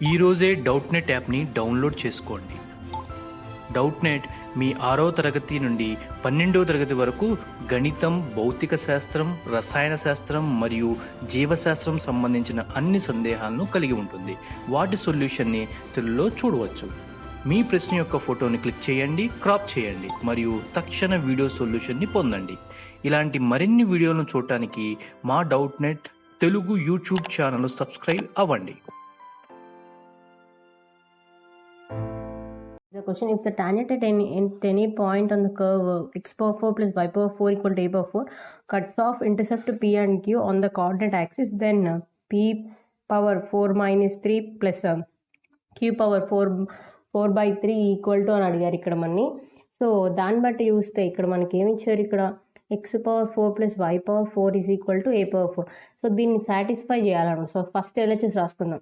ఈరోజే డౌట్నెట్ యాప్ని డౌన్లోడ్ చేసుకోండి. డౌట్నెట్ మీ 6వ తరగతి నుండి 12వ తరగతి వరకు గణితం, భౌతిక శాస్త్రం, రసాయన శాస్త్రం మరియు జీవశాస్త్రం సంబంధించిన అన్ని సందేహాలను కలిగి ఉంటుంది. వాటి సొల్యూషన్ని తెలుగులో చూడవచ్చు. మీ ప్రశ్న యొక్క ఫోటోని క్లిక్ చేయండి, క్రాప్ చేయండి మరియు తక్షణ వీడియో సొల్యూషన్ని పొందండి. ఇలాంటి మరిన్ని వీడియోలను చూడటానికి మా Doubtnut Telugu YouTube channel subscribe అవ్వండి. The question, if the tangent at any point on the curve x power 4 plus y power 4 equal to a power 4 cuts off intercept p and q on the coordinate axis, then p power 4 minus 3 plus q power 4 by 3 equal to అని అడిగారు ఇక్కడ మనని. So దాన్ని బట్టి చూస్తే ఇక్కడ మనకి ఏమి ఇచ్చారు, ఇక్కడ x power 4 plus y power 4 is equal to a power 4. So దీన్ని సాటిస్ఫై చేయాలన్నమాట. సో ఫస్ట్ ఎల్హెచ్ఎస్ రాసుకుందాం.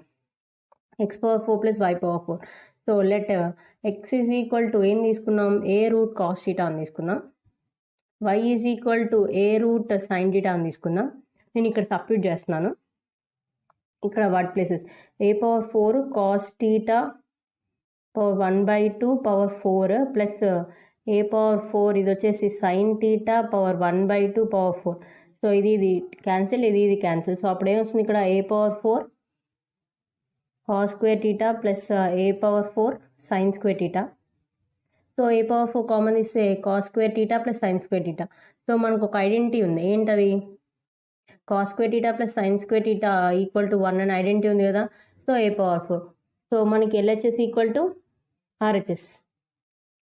X power 4 plus y power 4. So let x is equal to ఏం తీసుకున్నాం, ఏ రూట్ కాస్ థీటా అని తీసుకుందాం. Y is equal to a root sine theta అని తీసుకుందాం. నేను ఇక్కడ సబ్స్టిట్యూట్ చేస్తున్నాను. ఇక్కడ what places a power 4 cos theta power 1/2 power 4 plus a power 4 ఇది వచ్చేసి sign theta power 1/2 power 4. So ఇది క్యాన్సిల్, ఇది క్యాన్సిల్. సో అప్పుడు ఏమొస్తుంది, ఇక్కడ ఏ power 4 cos square theta plus a power 4 sin square theta. So a power 4 common ఇస్తే cos square theta plus sin square theta. So మనకు ఒక ఐడెంటిటీ ఉంది, ఏంటది, cos square theta plus sin square theta equal to 1 అని identity ఉంది కదా. So a power 4. So మనకి LHS equal to RHS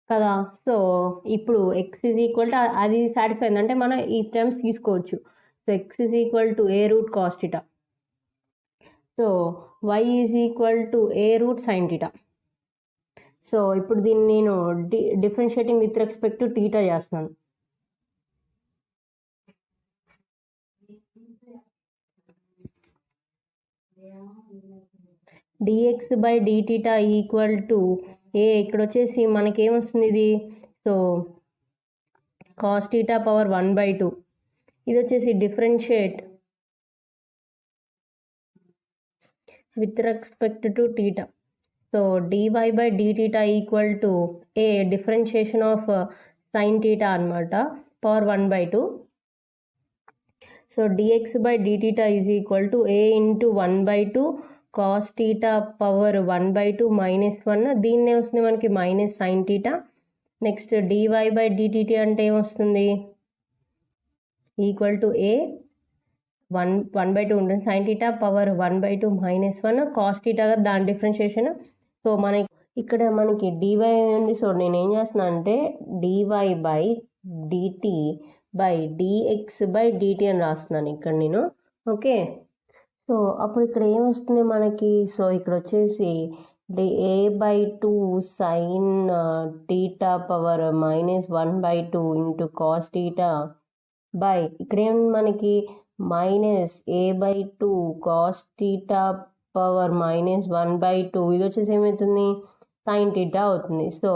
కదా. సో ఇప్పుడు ఎక్స్ ఈజ్ ఈక్వల్ టు అది సాటిస్ఫై అయింది అంటే మనం ఈ టర్మ్స్ తీసుకోవచ్చు. So x is equal to a root cos theta. So y is equal to a root sine theta. So ఇప్పుడు దీన్ని నేను differentiating with respect to theta చేస్తున్నాను. dx by d theta equal to ఏ, ఇక్కడ వచ్చేసి మనకి ఏమొస్తుంది ఇది, సో కాస్ థీటా పవర్ 1/2. ఇది వచ్చేసి differentiate with respect to theta. So dy by d theta equal to a differentiation of sin theta anamata power 1/2. So dx by d theta is equal to a into 1/2 cos theta power 1/2 minus 1. దీన్నే వస్తుంది మనకి minus sin theta. Next dy by d theta అంటే ఏమొస్తుంది, equal to a 1/2 ఉంటుంది, sign theta power 1/2 minus 1 cos theta కదా దాని differentiation. So మనకి ఇక్కడ మనకి డివై ఉంది. సో నేను ఏం చేస్తున్నా అంటే dy by dt by dx by dt అని రాస్తున్నాను ఇక్కడ నేను. ఓకే, సో అప్పుడు ఇక్కడ ఏమొస్తుంది మనకి, సో ఇక్కడ వచ్చేసి a/2 sign theta power minus 1/2 into cos theta by ఇక్కడ ఏముంది మనకి minus a/2 cos theta power minus 1/2. ఇది వచ్చేసి ఏమవుతుంది, సైన్ థీటా అవుతుంది. సో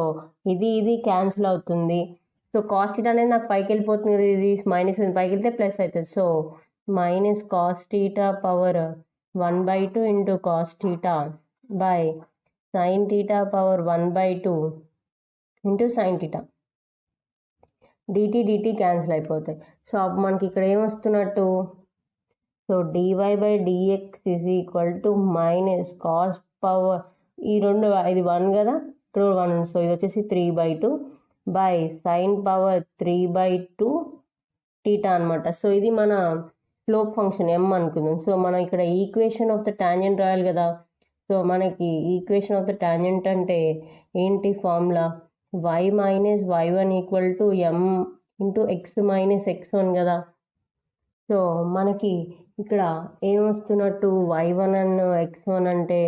ఇది క్యాన్సిల్ అవుతుంది. సో కాస్ థీటా అనేది నాకు పైకి వెళ్ళిపోతుంది కదా, ఇది మైనస్ పైకి వెళ్తే ప్లస్ అవుతుంది. So minus cos theta power 1/2 into cos theta by sine theta power 1/2 into sine theta. dt cancel అయిపోతాయి. సో అప్పుడు మనకి ఇక్కడ ఏమొస్తున్నట్టు, so dy by dx is equal to minus cos power ఈ రెండు ఇది 1 కదా, ఇక్కడ 1. సో ఇది వచ్చేసి 3/2 బై సైన్ పవర్ 3/2 థీటా అనమాట. సో ఇది మన స్లోప్ ఫంక్షన్ m అనుకుందాం. సో మనం ఇక్కడ ఈక్వేషన్ ఆఫ్ ద టాంజెంట్ రాయాలి కదా. సో మనకి ఈక్వేషన్ ఆఫ్ ద టాంజెంట్ అంటే ఏంటి formula, y minus y1 equal to m into x minus x1 కదా. సో మనకి ఇక్కడ ఏమొస్తున్నట్టు, y1 అండ్ x1 అంటే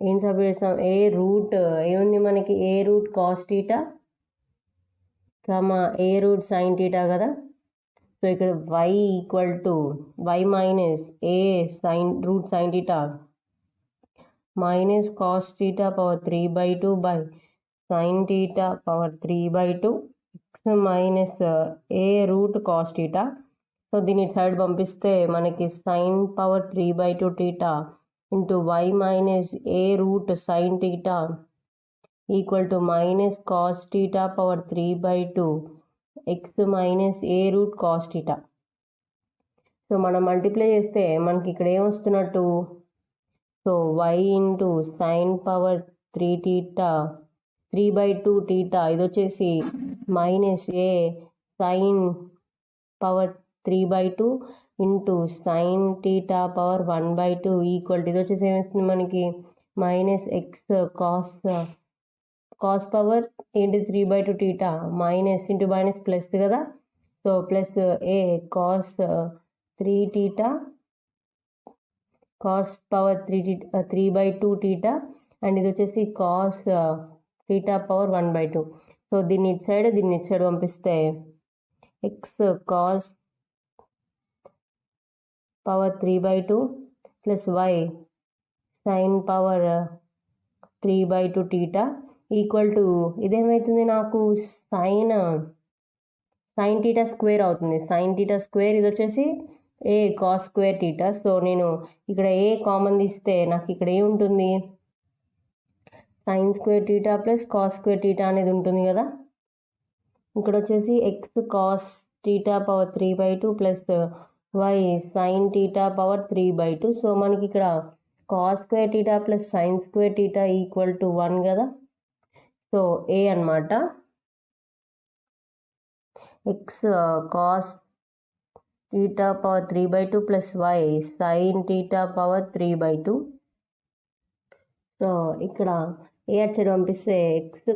ఏం సబ్ చేస్తాం, ఏ రూట్ ఏముంది మనకి, a root cos theta a root sine theta కదా. సో ఇక్కడ y equal to y minus a sine root sine theta minus cos theta power 3/2 by sine theta power 3/2 x minus a root cos theta. So దీన్ని side పంపిస్తే మనకి sine power 3/2 theta into y minus a root sin theta equal to minus cos theta power 3/2 x minus a root cos theta. So మనం multiply చేస్తే మనకి ఇక్కడ ఏమొస్తున్నట్టు, so y into sine power 3 theta 3/2 theta ఇది వచ్చేసి minus a sine power 3/2 into sine theta power 1/2 equal to ఇది వచ్చేసి ఏమొస్తుంది మనకి మైనస్ ఎక్స్ కాస్ పవర్ ఏంటి 3/2 theta minus into minus plus కదా, so plus a cos 3 theta cos power 3/2 theta and ఇది వచ్చేసి కాస్ టీటా పవర్ 1/2. సో దీన్ని ఇటు సైడ్ పంపిస్తే x cos power 3/2 plus y sine power 3/2 theta equal to ఇదేమవుతుంది నాకు sine theta square అవుతుంది. Sine theta square ఇది వచ్చేసి a cos square theta. So నేను ఇక్కడ ఏ కామన్ తీస్తే నాకు ఇక్కడ ఏముంటుంది, sine square theta plus cos square theta అనేది ఉంటుంది కదా. ఇక్కడ వచ్చేసి x cos theta power 3/2 plus y sine theta power 3/2. So మనకి ఇక్కడ cos square theta plus sine square theta equal to 1 కదా. సో ఏ అనమాట x cos theta power 3/2 plus y sine theta power 3/2. So ఇక్కడ a అటు side పంపిస్తే x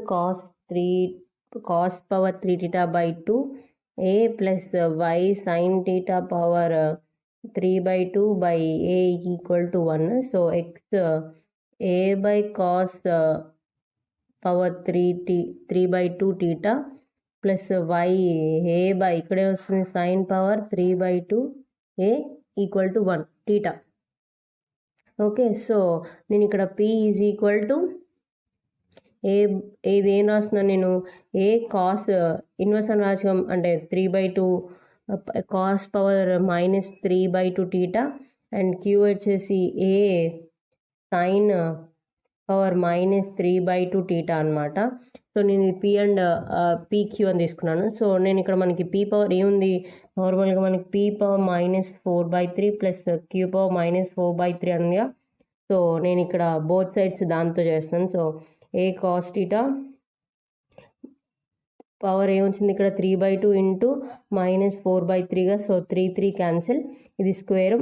cos power 3 theta by 2 a plus y sine theta power 3/2 by a equal to 1. So x a by cos power 3/2 theta plus y a by ఇక్కడే వస్తుంది sine power 3/2 a equal to 1 theta. Okay, so నేను ఇక్కడ P is equal to ఏది ఏం రాస్తున్నాను నేను, ఏ cos inverse అని రాసాం అంటే 3/2 cos power minus 3/2 theta and q వచ్చేసి a sine power minus 3/2 theta అనమాట. సో నేను పి అండ్ పీక్యూ అని తీసుకున్నాను. సో నేను ఇక్కడ మనకి పీ పవర్ ఏముంది, నార్మల్గా మనకి p power minus 4/3 plus q power minus 4/3 అనగా. సో నేను ఇక్కడ బోత్ సైడ్స్ దాంతో చేస్తున్నాను. So a cos theta power ఏమొచ్చింది ఇక్కడ 3/2 ఇంటూ మైనస్ 4/3గా. సో 3 క్యాన్సిల్, ఇది square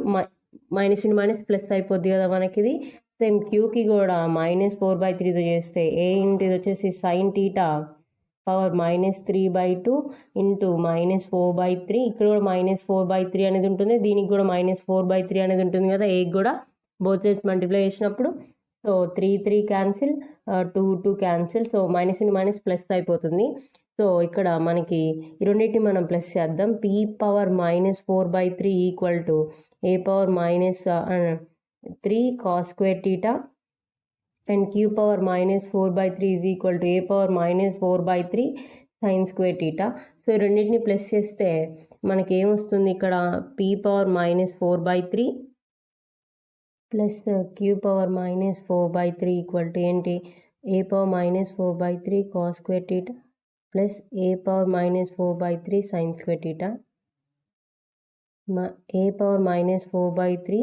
minus into minus plus అయిపోద్ది కదా మనకి. ఇది సేమ్ క్యూకి కూడా మైనస్ 4/3తో చేస్తే ఏ ఇంటూ ఇది వచ్చేసి sign theta power minus 3/2 into minus 4/3. ఇక్కడ కూడా మైనస్ 4/3 అనేది ఉంటుంది, దీనికి కూడా మైనస్ 4/3 అనేది ఉంటుంది కదా ఏకి కూడా. బోత్ సైడ్స్ మల్టిప్లై చేసినప్పుడు so 3 cancel 2 cancel. So minus into minus plus అయిపోతుంది. సో ఇక్కడ మనకి ఈ రెండింటిని మనం ప్లస్ చేద్దాం. P power minus 4/3 equal to a power minus 3 cos square theta and q power minus 4/3 is equal to a power minus 4/3 sine square theta. So ఈ రెండింటిని plus చేస్తే మనకి ఏమొస్తుంది ఇక్కడ p power minus 4/3 plus q power minus 4/3 equal to ఏంటి a power minus 4/3 cos square theta plus a power minus 4/3 sine square theta a power minus 4/3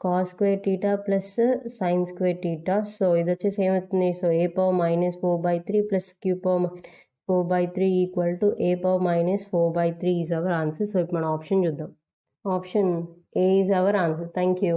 cos square theta plus sine square theta. So ఇది వచ్చేసి ఏమవుతుంది, so a power minus 4/3 plus q power 4/3 equal to a power minus 4/3 is our answer. So ఇప్పుడు మనం option చూద్దాం. Option a is our answer. Thank you.